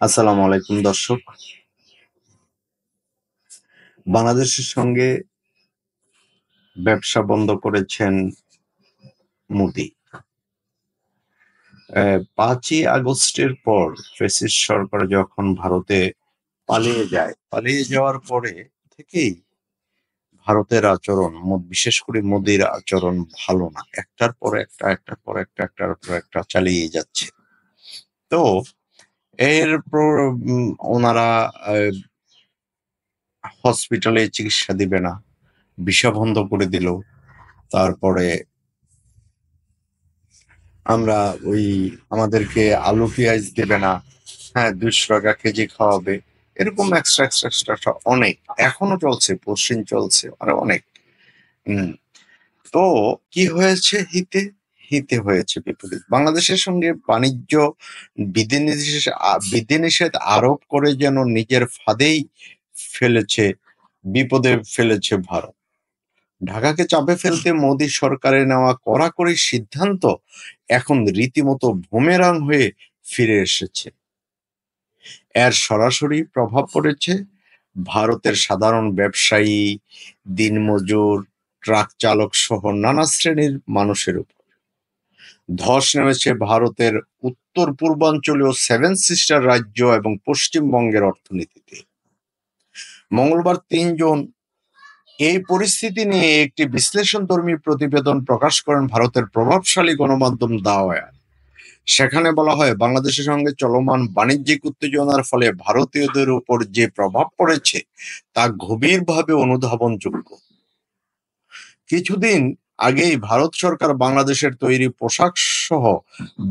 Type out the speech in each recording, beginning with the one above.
আসসালামু আলাইকুম দর্শক। বাংলাদেশের সঙ্গে ব্যবসা বন্ধ করেছেন মোদি। ৫ই আগস্টের পর ফ্যাসিস্ট সরকার যখন ভারতে পালিয়ে যাওয়ার পরে থেকেই ভারতের আচরণ বিশেষ করে মোদির আচরণ ভালো না। একটার পর একটা চালিয়ে যাচ্ছে। তো এরপর ওনারা আ হসপিটালে চিকিৎসা দিবে না। ভিসা বন্ধ করে দিল। তারপরে আমরা ওই আমাদেরকে আলু পেঁয়াজ দেবে না। হ্যাঁ, ৳২০০ কেজি খাওয়াবে। এরকম এক্সট্রা অনেক। এখনো চলছে, পশ্চিম চলছে আরো অনেক। হুম। তো কি হয়েছে হিতে? হিতে হয়েছে বিপরীত। বাংলাদেশের সঙ্গে বাণিজ্য বিধিনিষেধ আরোপ করে যেন নিজের ফাঁদেই ফেলেছে, বিপদে ফেলেছে ভারত। ঢাকাকে চাপে ফেলতে মোদী সরকারের নেওয়া কড়াকড়ি সিদ্ধান্ত এখন রীতিমতো বুমেরাং হয়ে ফিরে এসেছে। এর সরাসরি প্রভাব পড়েছে ভারতের সাধারণ ব্যবসায়ী, দিনমজুর, ট্রাক চালক সহ নানা শ্রেণীর মানুষের উপর। ধস নেমেছে ভারতের উত্তর পূর্বাঞ্চলীয় সেভেন সিস্টার রাজ্য এবং পশ্চিমবঙ্গের অর্থনীতিতে। মঙ্গলবার ৩ জন এই পরিস্থিতি নিয়ে একটি বিশ্লেষণধর্মী প্রতিবেদন প্রকাশ করেন ভারতের প্রভাবশালী গণমাধ্যম দা ওয়ার। সেখানে বলা হয়, বাংলাদেশের সঙ্গে চলমান বাণিজ্যিক উত্তেজনার ফলে ভারতীয়দের উপর যে প্রভাব পড়েছে তা গভীরভাবে অনুধাবনযোগ্য। কিছুদিন আগেই ভারত সরকার বাংলাদেশের তৈরি পোশাক সহ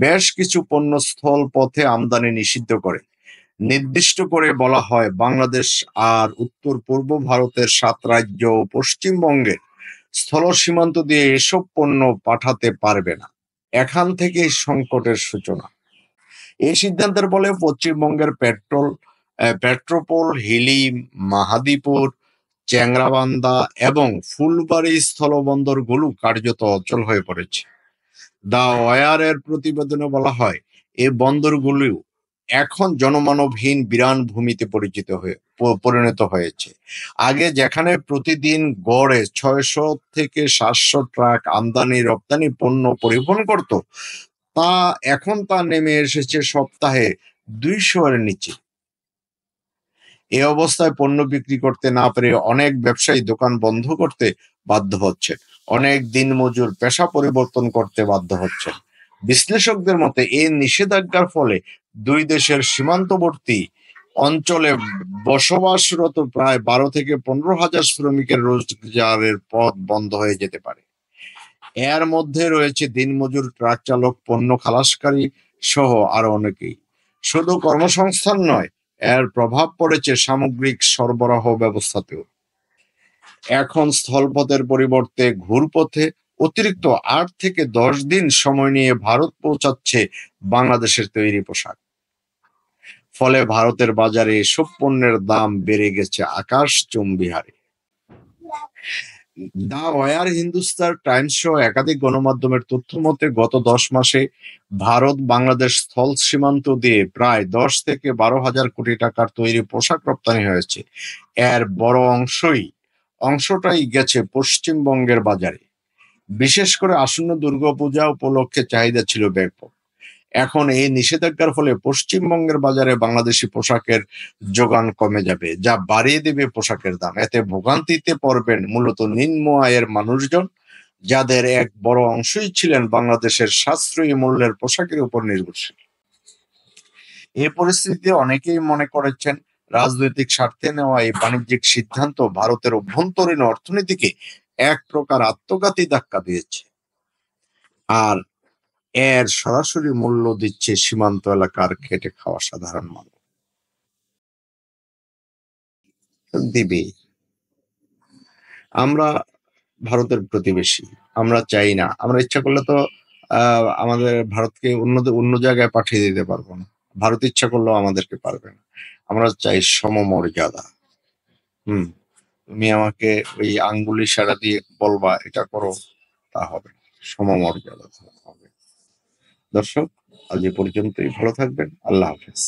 বেশ কিছু পণ্য স্থল পথে আমদানি নিষিদ্ধ করে। নির্দিষ্ট করে বলা হয়, বাংলাদেশ আর উত্তর পূর্ব ভারতের ৭ রাজ্য ও পশ্চিমবঙ্গের স্থল সীমান্ত দিয়ে এসব পণ্য পাঠাতে পারবে না। এখান থেকেই সংকটের সূচনা। এই সিদ্ধান্তের ফলে পশ্চিমবঙ্গের পেট্রোপোল, হিলি, মাহাদীপুর, চ্যাংড়াবান্ধা এবং ফুলবাড়ী স্থলবন্দরগুলো কার্যত অচল হয়ে পড়েছে। দা ওয়ারের প্রতিবেদনে বলা হয়, এই বন্দরগুলো এখন জনমানবহীন বিরান ভূমিতে পরিণত হয়েছে। আগে যেখানে প্রতিদিন গড়ে ৬০০ থেকে ৭০০ ট্রাক আমদানি রপ্তানি পণ্য পরিবহন করত, এখন তা নেমে এসেছে সপ্তাহে ২০০ এর নিচে। এ অবস্থায় পণ্য বিক্রি করতে না পেরে অনেক ব্যবসায়ী দোকান বন্ধ করতে বাধ্য হচ্ছে। অনেক দিনমজুর পেশা পরিবর্তন করতে বাধ্য হচ্ছে। বিশ্লেষকদের মতে এই নিষেধাজ্ঞার ফলে দুই দেশের সীমান্তবর্তী অঞ্চলে বসবাসরত প্রায় ১২ থেকে ১৫ হাজার শ্রমিকের রোজগারের পথ বন্ধ হয়ে যেতে পারে। এর মধ্যে রয়েছে দিনমজুর, ট্রাক চালক, পণ্য খালাসকারী সহ আরো অনেকেই। শুধু কর্মসংস্থান নয়, এর প্রভাব পড়েছে সামগ্রিক সরবরাহ ব্যবস্থাতেও। এখন স্থলপথের পরিবর্তে ঘুরপথে অতিরিক্ত ৮ থেকে ১০ দিন সময় নিয়ে ভারত পৌঁছাচ্ছে বাংলাদেশের তৈরি পোশাক। ফলে ভারতের বাজারে এসব পণ্যের দাম বেড়ে গেছে আকাশচুম্বী হারে। দা ওয়ার, হিন্দুস্তান টাইমস সহ একাধিক গণমাধ্যমের তথ্য মতে গত ১০ মাসে ভারত বাংলাদেশ স্থল সীমান্ত দিয়ে প্রায় ১০ থেকে ১২ হাজার কোটি টাকার তৈরি পোশাক রপ্তানি হয়েছে। এর বড় অংশটাই গেছে পশ্চিমবঙ্গের বাজারে। বিশেষ করে আসন্ন দুর্গাপূজা উপলক্ষে চাহিদা ছিল ব্যাপক। এখন এই নিষেধাজ্ঞার ফলে পশ্চিমবঙ্গের বাজারে বাংলাদেশি পোশাকের যোগান কমে যাবে, যা বাড়িয়ে দেবে পোশাকের দাম। এতে ভোগান্তিতে পড়বেন মূলত নিম্ন আয়ের মানুষজন, যাদের এক বড় অংশই ছিলেন বাংলাদেশের সাশ্রয়ী মূল্যের পোশাকের উপর নির্ভরশীল। এই পরিস্থিতিতে অনেকেই মনে করেছেন, রাজনৈতিক স্বার্থে নেওয়া এই বাণিজ্যিক সিদ্ধান্ত ভারতের অভ্যন্তরীণ অর্থনীতিকে এক প্রকার আত্মঘাতী ধাক্কা দিয়েছে। আর এর সরাসরি মূল্য দিচ্ছে সীমান্ত এলাকার খেটে খাওয়া সাধারণ মানুষ। দিবে। আমরা ভারতের প্রতিবেশী। আমরা চাই না। আমরা ইচ্ছা করলে তো আমাদের ভারতকে অন্য জায়গায় পাঠিয়ে দিতে পারবো না। ভারত ইচ্ছা করলেও আমাদেরকে পারবে না। আমরা চাই সমমর্যাদা। হুম। তুমি আমাকে ওই আঙ্গুল ইশারা দিয়ে বলবা এটা করো, তা হবে না। সমমর্যাদা হবে। দর্শক, আজ এ পর্যন্তই। ভালো থাকবেন। আল্লাহ হাফেজ।